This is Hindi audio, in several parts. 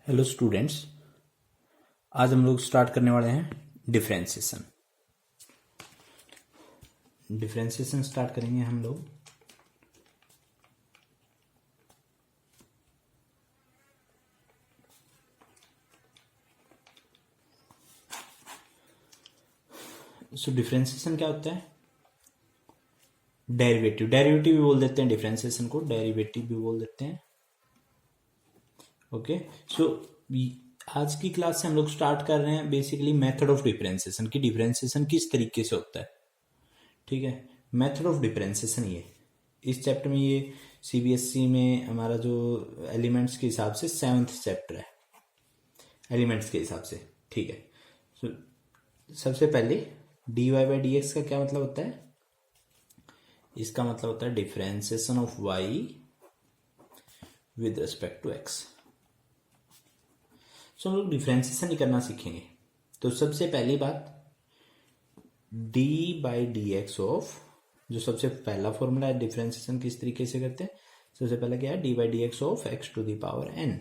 हेलो स्टूडेंट्स, आज हम लोग स्टार्ट करने वाले हैं डिफरेंशिएशन। डिफरेंशिएशन स्टार्ट करेंगे हम लोग। सो डिफरेंशिएशन क्या होता है? डेरिवेटिव भी बोल देते हैं डिफरेंशिएशन को, डेरिवेटिव भी बोल देते हैं। ओके, सो आज की क्लास से हम लोग स्टार्ट कर रहे हैं बेसिकली मेथड ऑफ डिफरेंशिएशन की। डिफरेंशिएशन किस तरीके से होता है, ठीक है। मेथड ऑफ डिफरेंशिएशन ये इस चैप्टर में, ये सीबीएसई में हमारा जो एलिमेंट्स के हिसाब से 7th चैप्टर है, एलिमेंट्स के हिसाब से, ठीक है। so, सबसे पहले dy बाई डी एक्स का क्या मतलब होता है? इसका मतलब होता है differentiation of y with respect to x। So हम लोग डिफरेंशिएशन ही करना सीखेंगे। तो सबसे पहली बात, d by D x of, जो सबसे पहला फॉर्मूला है डिफरेंशिएशन किस तरीके से करते हैं, सबसे पहले क्या है, d by D x of x to the power n।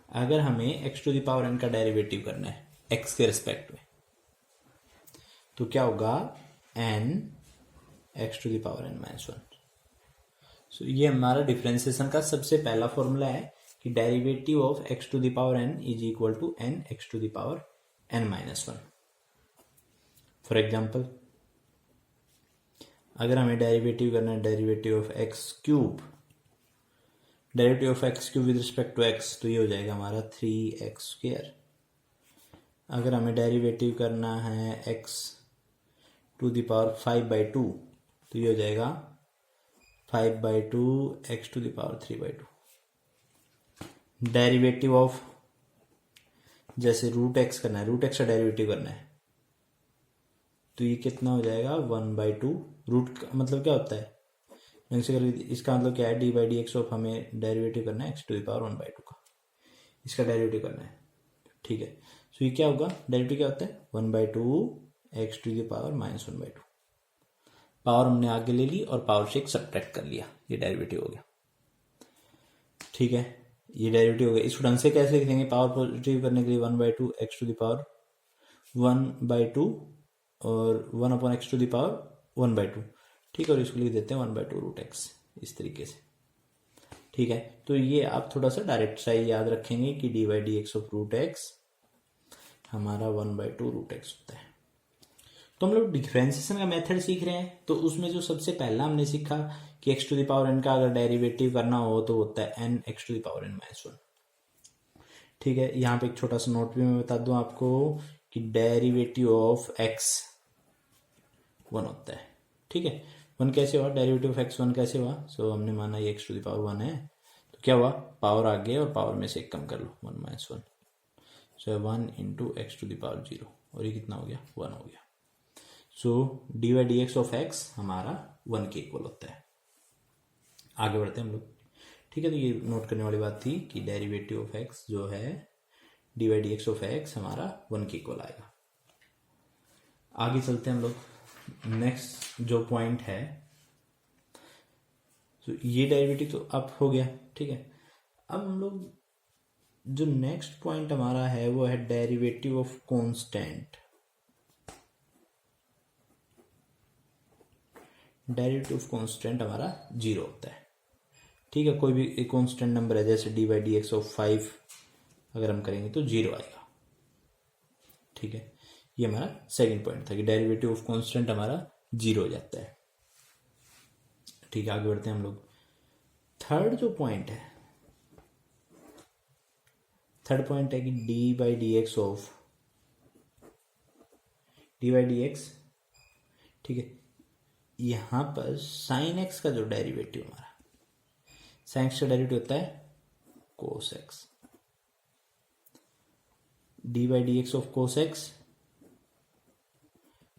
अगर हमें x to the power n का डेरिवेटिव करना है x के रिस्पेक्ट में, तो क्या होगा, n x to the power n minus 1। So ये हमारा डिफरेंशिएशन का सबसे पहला फॉर्मूला है कि derivative of x to the power n is equal to n x to the power n minus 1। For example, अगर हमें डेरिवेटिव करना है derivative of x cube, derivative of x cube with respect to x, तो ये हो जाएगा हमारा 3x²। अगर हमें डेरिवेटिव करना है x टू द पावर 5/2, तो ये हो जाएगा 5/2 x to the power 3/2। Derivative of, जैसे √x करना है, √x का डेरिवेटिव करना है, तो ये कितना हो जाएगा, 1/2। रूट मतलब क्या होता है, इसका मतलब क्या है, d by D x of, हमें डेरिवेटिव करना है x टू द पावर 1/2 का, इसका डेरिवेटिव करना है, ठीक है। सो ये क्या होगा, डेरिवेटिव क्या होता है, 1/2 x to the power minus 1/2। Power हमने आगे ले ली और पावर से एक सब्ट्रैक्ट कर लिया, ये डेरिवेटिव हो गया, ठीक है। ये डेरिवेटिव हो गया। इसको ढंग से कैसे लिखेंगे, पावर पॉजिटिव करने के लिए 1/2 x टू द पावर 1/2 और 1/x टू द पावर 1/2, ठीक है। और इसको लिख देते हैं 1/2 √x, इस तरीके से, ठीक है। तो ये आप थोड़ा सा डायरेक्ट सा याद रखेंगे कि d by D x of √x हमारा 1/2 √x होता है। तो हम लोग डिफरेंशिएशन का मेथड सीख रहे हैं, तो उसमें जो सबसे पहला हमने सीखा कि x to the power n का अगर डेरिवेटिव करना हो तो होता है n x to the power n minus 1, ठीक है। यहाँ पे एक छोटा सा नोट भी मैं बता दूं आपको कि डेरिवेटिव ऑफ x 1 होता है, ठीक है। 1 कैसे हुआ, डेरिवेटिव ऑफ x 1 कैसे हुआ, सो हमने माना ये x टू द पावर 1 है, तो क्या हुआ, पावर आगे और पावर में से एक कम कर लो, 1 minus 1, so 1 into x to the power 0, और ये कितना हो गया, 1 हो गया। So d by D x of x हमारा 1 के इक्वल होता है। आगे बढ़ते हैं हम लोग, ठीक है। तो ये नोट करने वाली बात थी कि डेरिवेटिव ऑफ x जो है d by D x of x हमारा 1 के इक्वल आएगा। आगे चलते हैं हम लोग। नेक्स्ट जो पॉइंट है, तो ये डेरिवेटिव तो अब हो गया, ठीक है। अब हम लोग जो नेक्स्ट पॉइंट हमारा है वो है derivative of constant. Derivative of constant हमारा 0 होता है, ठीक है। कोई भी एक कांस्टेंट नंबर है, जैसे d by D x of 5 अगर हम करेंगे तो 0 आएगा, ठीक है। ये हमारा सेकंड पॉइंट था कि डेरिवेटिव ऑफ कांस्टेंट हमारा 0 हो जाता है, ठीक है। आगे बढ़ते हैं हम लोग। थर्ड जो पॉइंट है, थर्ड पॉइंट है कि d by D x of, D by D x, ठीक है। यहां पर साइन एक्स का जो डेरिवेटिव हमारा, साइन एक्स का डेरिवेटिव होता है cos x. D by D x of cos x,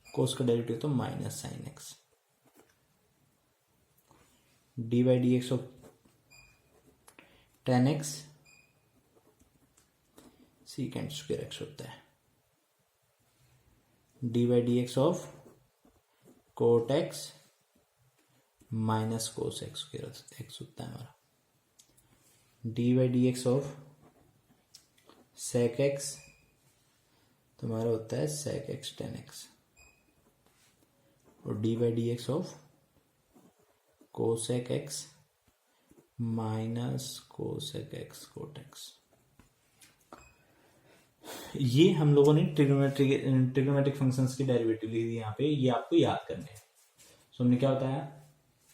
cos का डेरिवेटिव तो minus sine x. D by D x of tan x, secant square x होता है। D by D x of cot x minus cos x square x होता है हमारा। D by D x of sec x तो हमारा होता है sec x tan x और d by D x of cosec x minus cosec x cot x. ये हम लोगों ने ट्रिग्नोमेट्रिक फंक्शंस की डेरिवेटिव लिखी थी यहाँ पे, ये आपको याद करने हैं। सो हमने क्या बताया,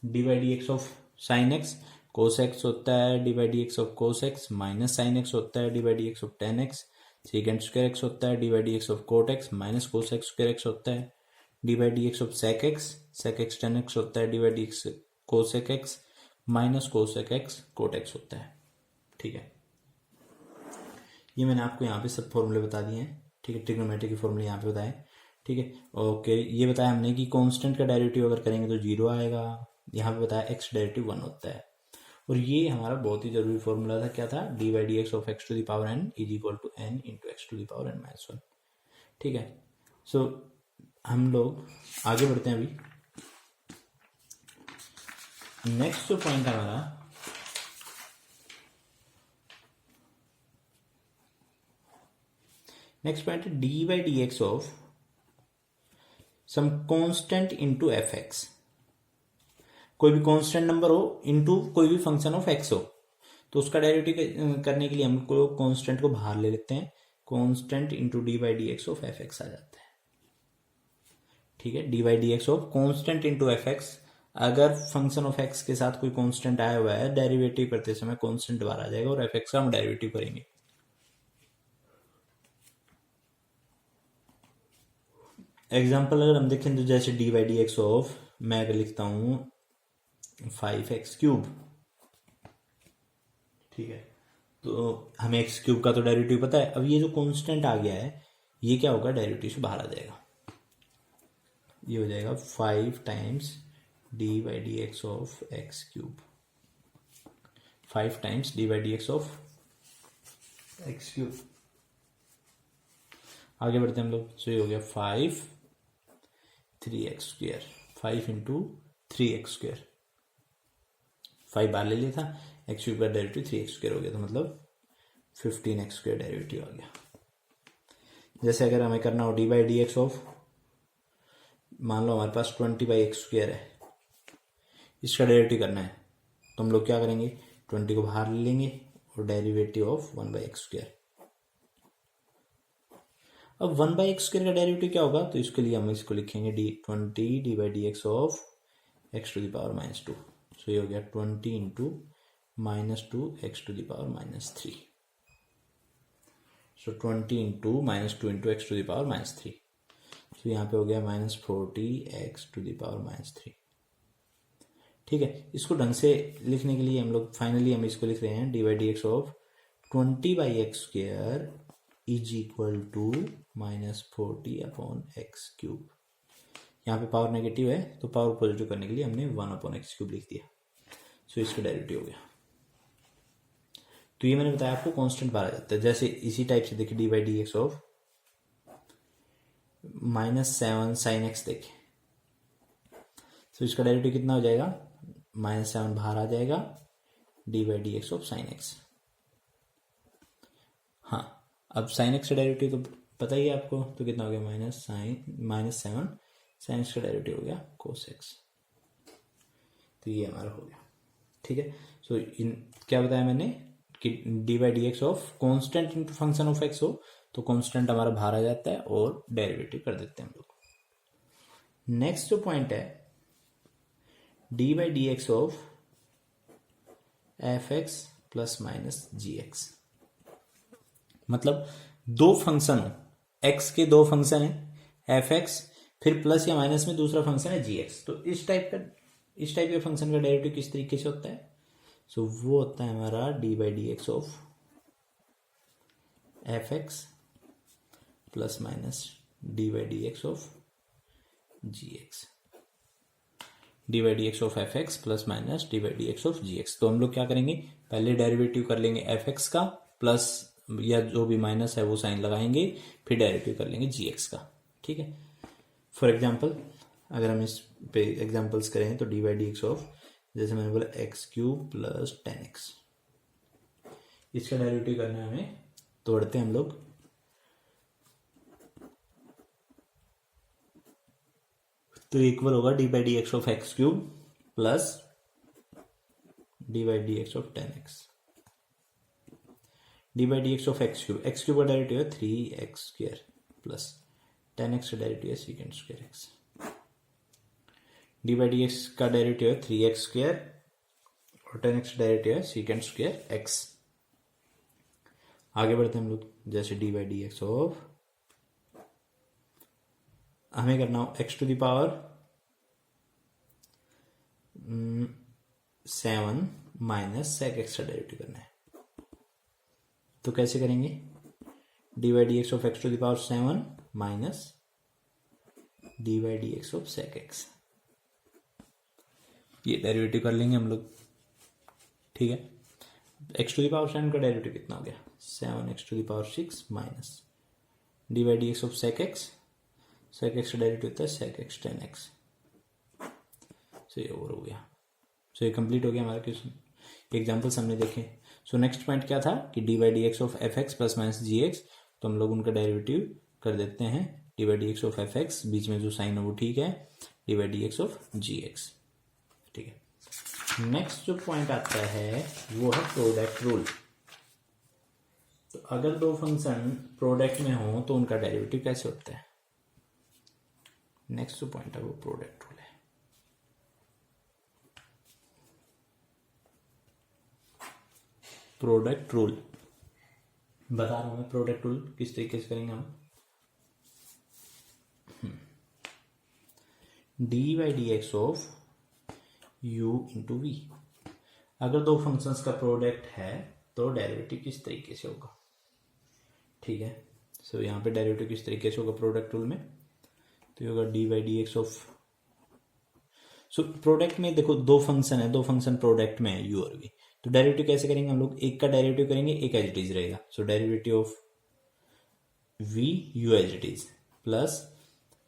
d by D x of sine x cos x होता है d by D x of cos x minus sine x होता है d by D x of tan x, sec square x होता है d by D x of cot x minus cos x square x होता है d by D x of sec x tan x होता है d by D x cosec x minus cosec x cot x होता है। ठीक है, ये मैंने आपको यहाँ पे सब फॉर्मूले बता दिए हैं। ठीक है, ट्रिग्नोमेट्री के फॉर्मूले यहाँ पे बताए। ठीक है, ओके, ये बताया हमने कि कांस्टेंट का डेरिवेटिव अगर करेंगे तो 0 आएगा। यहाँ पे बताया एक्स डेरिवेटिव 1 होता है। और ये हमारा बहुत ही जरूरी फॉर्मूला था, क्या था, d by D x of x to the power n is equal to n into x to the power n minus 1। ठीक है, सो हम लोग आगे बढ़ते हैं। अभी नेक्स्ट जो पॉइंट है हमारा, नेक्स्ट पॉइंट है d by D x of some constant into f x. कोई भी कांस्टेंट नंबर हो इनटू कोई भी फंक्शन ऑफ एक्स हो तो उसका डेरिवेटिव करने के लिए हम कांस्टेंट को बाहर ले लेते हैं, constant into d by D x of F x आ जाता है। ठीक है, d by D x of constant into f x. अगर फंक्शन ऑफ एक्स के साथ कोई कांस्टेंट आया हुआ है, डेरिवेटिव करते समय कांस्टेंट बाहर आ जाएगा और एफ एक्स का हम डेरिवेटिव करेंगे। एग्जाम्पल अगर हम देखें तो जैसे d by D x of, मैं अगर लिखता हूं 5x क्यूब। ठीक है, तो हमें एक्स क्यूब का तो डेरिवेटिव पता है। अब ये जो कांस्टेंट आ गया है ये क्या होगा, डेरिवेटिव से बाहर आ जाएगा। ये हो जाएगा 5 times D by D x of x cube, 5 times D by D x of x cube. आगे बढ़ते हैं हम लोग। सो ये हो गया 5 3x square, 5 into 3x square, 5 बार ले लिया था, एक्स क्यूब का डेरिवेटिव 3x स्क्वेयर हो गया, तो मतलब 15x स्क्वेयर डेरिवेटिव आ गया। जैसे अगर हमें करना हो D by D x of, मान लो हमारे पास 20 बाई एक्स स्क्वेयर है, इसका डेरिवेटिव करना है तो हम लोग क्या करेंगे, 20 को बाहर ले लेंगे और derivative of 1 by x square. अब 1 बाई एक्स स्क्वेयर का डेरिवेटिव क्या होगा, तो इसके लिए हम इसको लिखेंगे D by D x of x to the power minus 2। So ये हो गया 20 into minus 2 X to the power minus 3। So 20 into minus 2 into x to the power minus 3। So यहाँ पे हो गया minus 40 x to the power minus 3। ठीक है, इसको ढंग से लिखने के लिए हम लोग फाइनली हम इसको लिख रहे हैं d by D x of 20 by x square is equal to minus 40 upon x cube. यहाँ पे पावर नेगेटिव है तो पावर पॉजिटिव करने के लिए हमने 1 अपॉन एक्स क्यूब लिख दिया। सो इसका डेरिवेटिव हो गया। तो ये मैंने बताया आपको कांस्टेंट बाहर आ जाता है। जैसे इसी टाइप से देखिए D by D x of -7 sine x देखिए, तो इसका डेरिवेटिव कितना हो जाएगा, -7 बाहर आ जाएगा, D by D x of sine x. हाँ, अब साइन एक्स का डेरिवेटिव तो पता ही है आपको, तो कितना हो गया, -7 साइन एक्स का डेरिवेटिव हो गया कोस एक्स। तो ये हमारा हो गया। ठीक है, सो इन क्या बताया मैंने कि d by D x of constant into function of x हो तो कॉन्स्टेंट हमारा बाहर आ जाता है और डेरिवेटिव कर देते हैं हम लोग। नेक्स्ट जो पॉइंट है d by D x of F x plus minus g x. मतलब दो फंक्शन हो, एक्स के दो फंक्शन है एफ एक्स, फिर प्लस या माइनस में दूसरा फंक्शन है जी एक्स। तो इस टाइप के फंक्शन का डेरिवेटिव किस तरीके से होता है, सो वो होता है हमारा d by D x of F x plus minus d by D x of ji x, d by D x of F x plus minus d by D x of ji x. तो हम लोग क्या करेंगे, पहले डेरिवेटिव कर लेंगे एफ एक्स का, प्लस या जो भी माइनस है वो साइन लगाएंगे, फिर डेरिवेटिव कर लेंगे जी एक्स का। ठीक है, फॉर एग्जाम्पल अगर हम इस पे एग्जाम्पल्स करें तो d by D x of, जैसे मैंने बोला एक्स क्यूब प्लस 10x, इसका डेरिवेटिव करना है हमें तोड़ते हैं हम लोग। तो इक्वल होगा D by D x of x cube plus D by D x of 10x। D by D x of x cube का डेरिवेटिव है 3x² प्लस 10x का डेरिवेटिव है sec² x। D by D x का डेरिवेटिव है 3x² और 10x का डेरिवेटिव है sec² x। आगे बढ़ते हैं हम लोग। जैसे d by D x of, हमें करना हो x to the power 7 minus sec x का डेरिवेटिव करना है। तो कैसे करेंगे? D by D x of x to the power 7 minus d by D x of sec x, ये डेरिवेटिव कर लेंगे हम लोग। ठीक है, x टू द पावर 7 का डेरिवेटिव कितना हो गया? 7x to the power 6 minus d by D x of sec x का डेरिवेटिव होता है sec x 10x। सो ये ओवर हो गया। सो ये कंप्लीट हो गया हमारा क्वेश्चन। एग्जाम्पल्स हमने देखे। सो नेक्स्ट पॉइंट क्या था कि d by D x of F x plus minus g x, तो हम लोग उनका डेरिवेटिव कर देते हैं। D by D x of F x, बीच में जो साइन है वो ठीक है, d by D x of ji x. ठीक है, नेक्स्ट जो पॉइंट आता है वो है प्रोडक्ट रूल। तो अगर दो फंक्शन प्रोडक्ट में हो तो उनका डेरिवेटिव कैसे होता है? नेक्स्ट जो पॉइंट है वो प्रोडक्ट रूल है। प्रोडक्ट रूल बता रहा हूं मैं। प्रोडक्ट रूल किस तरीके से करेंगे हम? D by D x of u into v. अगर दो फंक्शंस का प्रोडक्ट है तो डेरिवेटिव किस तरीके से होगा? ठीक है, सो यहाँ पे डेरिवेटिव किस तरीके से होगा प्रोडक्ट रूल में? तो ये होगा D by D x of, so product में देखो दो फंक्शन है, दो फंक्शन प्रोडक्ट में है यू और वी, तो डेरिवेटिव कैसे करेंगे हम लोग? एक का डेरिवेटिव करेंगे, एक एज इट इज रहेगा। So derivative of v u as it is plus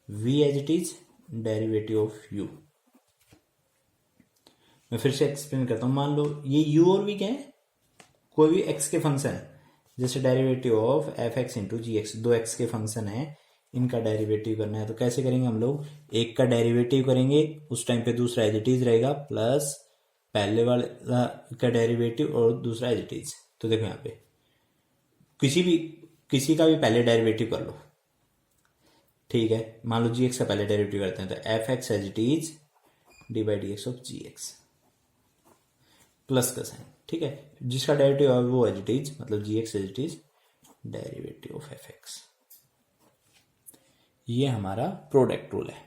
v as it is derivative of u. मैं फिर से एक्सप्लेन करता हूं। मान लो ये u और v क्या है? कोई भी x के फंक्शन है, जैसे derivative of F x into g x, दो x के फंक्शन है, इनका डेरिवेटिव करना है। तो कैसे करेंगे हम लोग? एक का डेरिवेटिव करेंगे, उस टाइम पे दूसरा एज इट इज रहेगा, प्लस पहले वाले का डेरिवेटिव और दूसरा एज इट इज। तो देखो यहाँ पे किसी का भी पहले डेरिवेटिव कर लो। ठीक है, मान लो जी एक्स का पहले डेरिवेटिव करते हैं, तो F x as it is d by D x of ji x plus का साइन। ठीक है, जिसका डेरिवेटिव है वो एज इट इज, मतलब g x as it is derivative of F x. ये हमारा प्रोडक्ट रूल है।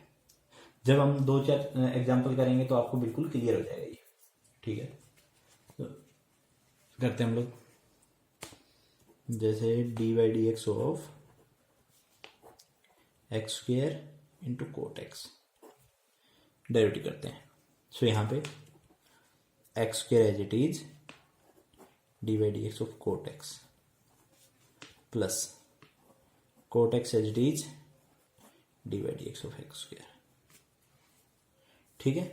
जब हम दो चार एग्जाम्पल करेंगे तो आपको बिल्कुल क्लियर हो जाएगा ये। ठीक है, तो करते हैं हम लोग। जैसे d by D x of x square into cot x derivative करते हैं। सो यहाँ पे x square as it is d by D x of cot x plus cot x as it is d by D x of x square. ठीक है,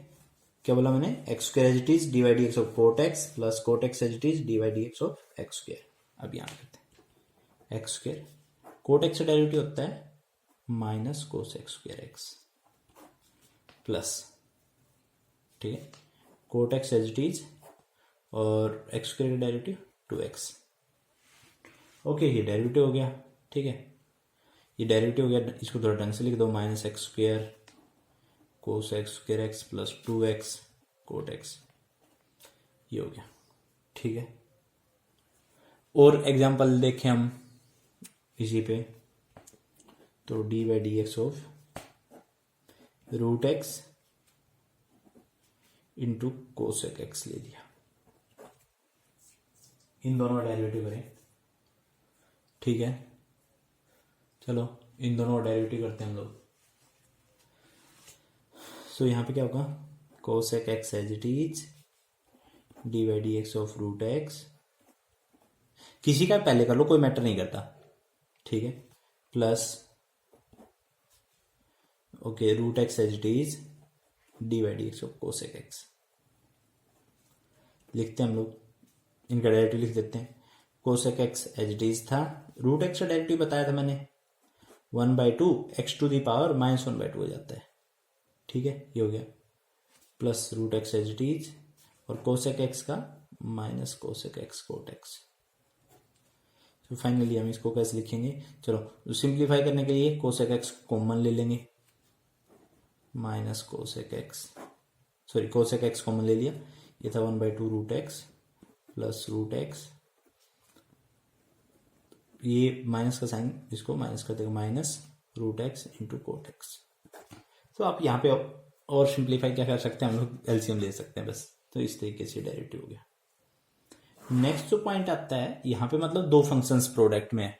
क्या बोला मैंने? X square as it is d by D x of cot x plus cot x as it is d by D x of x square. अब यहाँ करते हैं एक्स स्क्वेयर, कोट एक्स का डेरिवेटिव होता है minus cos x square x plus, ठीक है, cot x as it is और एक्स स्क्वेयर का डेरिवेटिव 2x। ओके, ये डेरिवेटिव हो गया। ठीक है, ये डेरिवेटिव हो गया, इसको थोड़ा ढंग से लिख दो। Minus x square cos x square x plus 2x cot x, ये हो गया। ठीक है, और एग्जांपल देखें हम इसी पे, तो d by D x of root x into cosec x ले लिया। इन दोनों का डेरिवेटिव करें। ठीक है, चलो इन दोनों का डेरिवेटिव करते हैं हम लोग। सो यहाँ पे क्या होगा? Cosec x as it is d by D x of root x, किसी का पहले कर लो, कोई मैटर नहीं करता। ठीक है, plus okay root x as it is d by D x of cosec x लिखते हैं हम लोग। इनका डेरिवेटिव लिख देते हैं। Cosec x as it is था, रूट एक्स का डेरिवेटिव बताया था मैंने 1/2 एक्स टू दी पावर -1/2 हो जाता है, ठीक है, ये हो गया, plus root x as it is और कोसेक एक्स का minus cosec x cot x. तो फाइनली हम इसको कैसे लिखेंगे, चलो सिंप्लीफाई करने के लिए कोसेक एक्स कॉमन ले लेंगे, minus cosec x, sorry cosec x common ले लिया, ये था 1/2 root x plus root x, ये माइनस का साइन इसको माइनस कर देगा, minus root x into cot x. तो आप यहाँ पे और सिंप्लीफाई क्या कर सकते हैं, हम लोग एलसीएम ले सकते हैं बस। तो इस तरीके से डेरिवेटिव हो गया। नेक्स्ट जो पॉइंट आता है यहाँ पे, मतलब दो फंक्शंस प्रोडक्ट में है,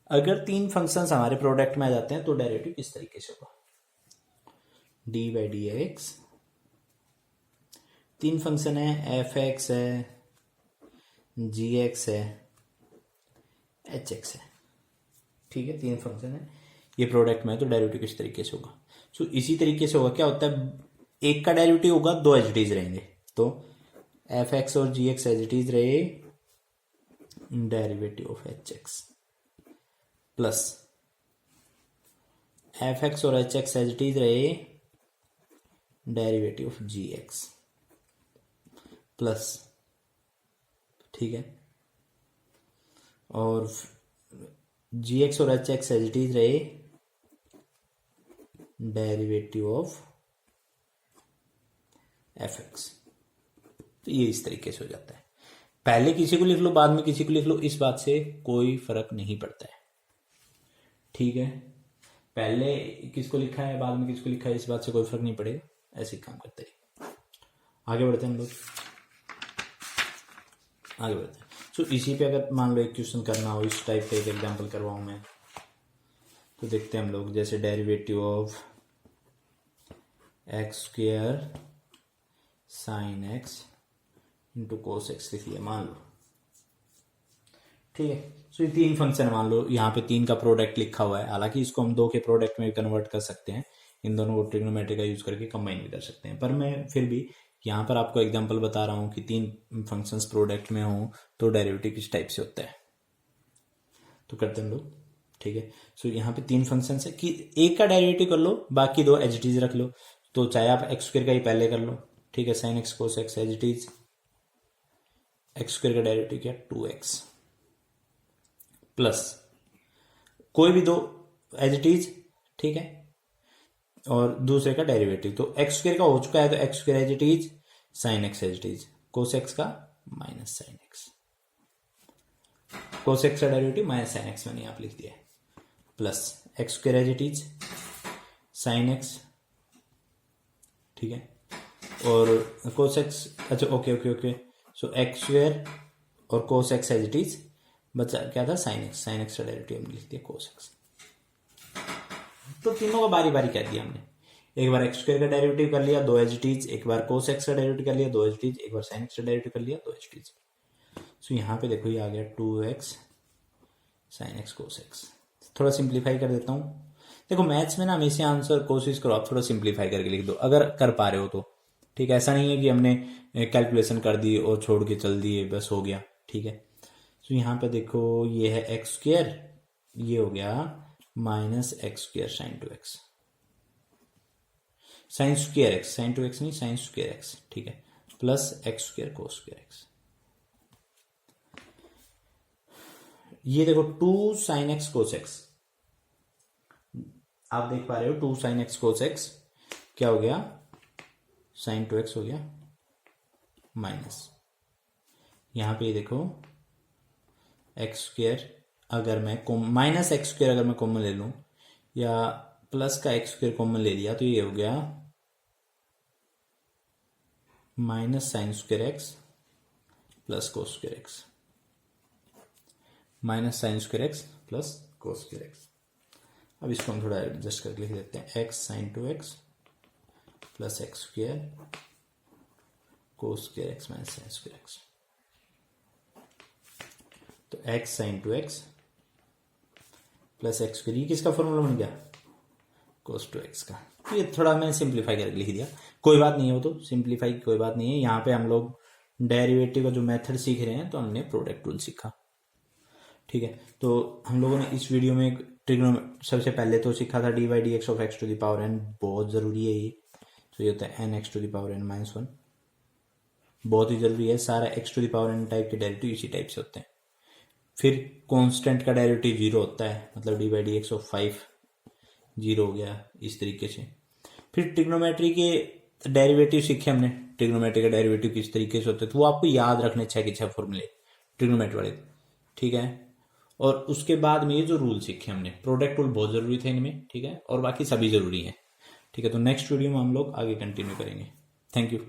अगर तीन फंक्शंस हमारे प्रोडक्ट में आ जाते हैं तो डेरिवेटिव किस तरीके से होगा, d/dx, तीन फंक्शन है, एफ एक्स है, जी एक्स है, एच एक्स है, ठीक है, तीन फंक्शन है, ये प्रोडक्ट में है, तो डेरिवेटिव किस तरीके से होगा। सो इसी तरीके से होगा, क्या होता है, एक का डेरिवेटिव होगा, दो एज इट इज रहेंगे, तो एफ एक्स और G x as it is रहे, derivative of H X, plus F X और H X as it is रहे, derivative of ji x, plus, ठीक है, और जी एक्स और H X as it is रहे, डेरिवेटिव ऑफ एफ एक्स। तो ये इस तरीके से हो जाता है, पहले किसी को लिख लो बाद में किसी को लिख लो, इस बात से कोई फर्क नहीं पड़ता है, ठीक है, पहले किसको लिखा है बाद में किसको लिखा है, इस बात से कोई फर्क नहीं पड़ेगा, ऐसे ही काम करते हैं। आगे बढ़ते हैं हम लोग, आगे बढ़ते हैं। तो इसी पे अगर मान लो एक क्वेश्चन करना हो, इस टाइप का एक एग्जांपल करवाऊं मैं, तो देखते हैं हम लोग, जैसे derivative of x square sine x into cos x लिख लिया मान लो, ठीक है। सो ये तीन फंक्शन मान लो, यहाँ पे तीन का प्रोडक्ट लिखा हुआ है, हालांकि इसको हम दो के प्रोडक्ट में कन्वर्ट कर सकते हैं, इन दोनों को ट्रिग्नोमेट्री का यूज करके कंबाइन भी कर सकते हैं, पर मैं फिर भी यहाँ पर आपको एग्जांपल बता रहा हूँ कि तीन फंक्शंस प्रोडक्ट में हो तो डेरिवेटिव किस टाइप से होता है, तो करते हैं हम लोग, ठीक है। सो यहाँ पे तीन फंक्शंस है कि एक का डेरिवेटिव कर लो, बाकी दो एज इट इज रख लो, तो चाहे आप एक्स स्क्वायर का ही पहले कर लो, ठीक है, sine x cos x as it is, x square का डेरिवेटिव क्या 2x, प्लस कोई भी दो एज इट इज, ठीक है, और दूसरे का डेरिवेटिव, तो एक्स स्क्वायर का हो चुका है तो x square as it is, sine x as it is, cos x का minus sine x, cos x का डेरिवेटिव माइनस साइन एक्स मैंने आप लिख दिया है, plus x square as it is, sine x, ठीक है, और कोस एक्स, अच्छा okay okay okay, so x square और cos x as it is, बचा क्या था साइन एक्स, साइन एक्स का डेरिवेटिव हमने लिख दिया कोस एक्स। तो तीनों का बारी बारी कर दिया हमने, एक बार एक्स स्क्वायर का डेरिवेटिव कर लिया दो एज इट इज, एक बार कोस एक्स का डेरिवेटिव कर लिया दो एज इट इज, एक बार साइन एक्स का डेरिवेटिव कर लिया दो एज इट इज। सो यहाँ पे देखो ये आ गया 2x sign x cos x. थोड़ा सिंप्लीफाई कर देता हूँ, देखो मैथ्स में ना हमेशा आंसर कोशिश करो आप थोड़ा सिंप्लीफाई करके लिख दो अगर कर पा रहे हो तो, ठीक है, ऐसा नहीं है कि हमने कैलकुलेशन कर दी और छोड़ के चल दिए बस हो गया, ठीक है। तो यहाँ पे देखो ये है एक्स स्क्वायर, ये हो गया minus x square sine 2x, sine square x, sine 2x नहीं साइन स्क्वायर एक्स, ठीक है, plus x square cos square x. ये देखो 2 साइन एक्स कोस एक्स, आप देख पा रहे हो 2 साइन एक्स कोस एक्स क्या हो गया, साइन 2x हो गया माइनस, यहां पे देखो एक्स स्क्वायर अगर मैं माइनस एक्स स्क्वायर अगर मैं कॉमन ले लूं या प्लस का एक्स स्क्वायर कॉमन ले लिया तो ये हो गया minus sine square x plus cos square x, minus sine square x plus cos square x. अब इसको हम थोड़ा एडजस्ट करके लिख देते हैं, x sine 2x plus x square cos square x minus sine square x. तो x sine 2x plus x square, ये किसका फॉर्मूला बन गया कोस 2x का। तो ये थोड़ा मैंने सिंप्लीफाई करके लिख दिया, कोई बात नहीं हो तो सिंप्लीफाई कोई बात नहीं है, यहाँ पे हम लोग डेरिवेटिव का जो मेथड सीख रहे हैं तो हमने प्रोडक्ट रूल सीखा। ठीक है, तो हम लोगों ने इस वीडियो में सबसे पहले तो सीखा था d by D x of x to the power n, बहुत ज़रूरी है ये। तो ये होता है n x to the power n minus one, बहुत ही ज़रूरी है। सारा x to the power n type के डेरिवेटिव इसी टाइप से होते हैं। फिर कांस्टेंट का डेरिवेटिव जीरो होता है, मतलब D by D x of 5 zero हो गया, इस तरीके से। फिर ट्रिग्नोमेट्री के डेरिवेटिव सीखे हमने, ट्रिग्नोमेट्री का डेरिवेटिव किस तरीके से होते हैं, तो वो आपको याद रखने 6 के 6 फॉर्मूले ट्रिग्नोमेट्री वाले। ठीक है, और उसके बाद में ये जो रूल सीखे हमने, प्रोडक्ट रूल बहुत ज़रूरी थे इनमें। ठीक है, और बाकी सभी ज़रूरी हैं। ठीक है, तो नेक्स्ट वीडियो में हम लोग आगे कंटिन्यू करेंगे। Thank you.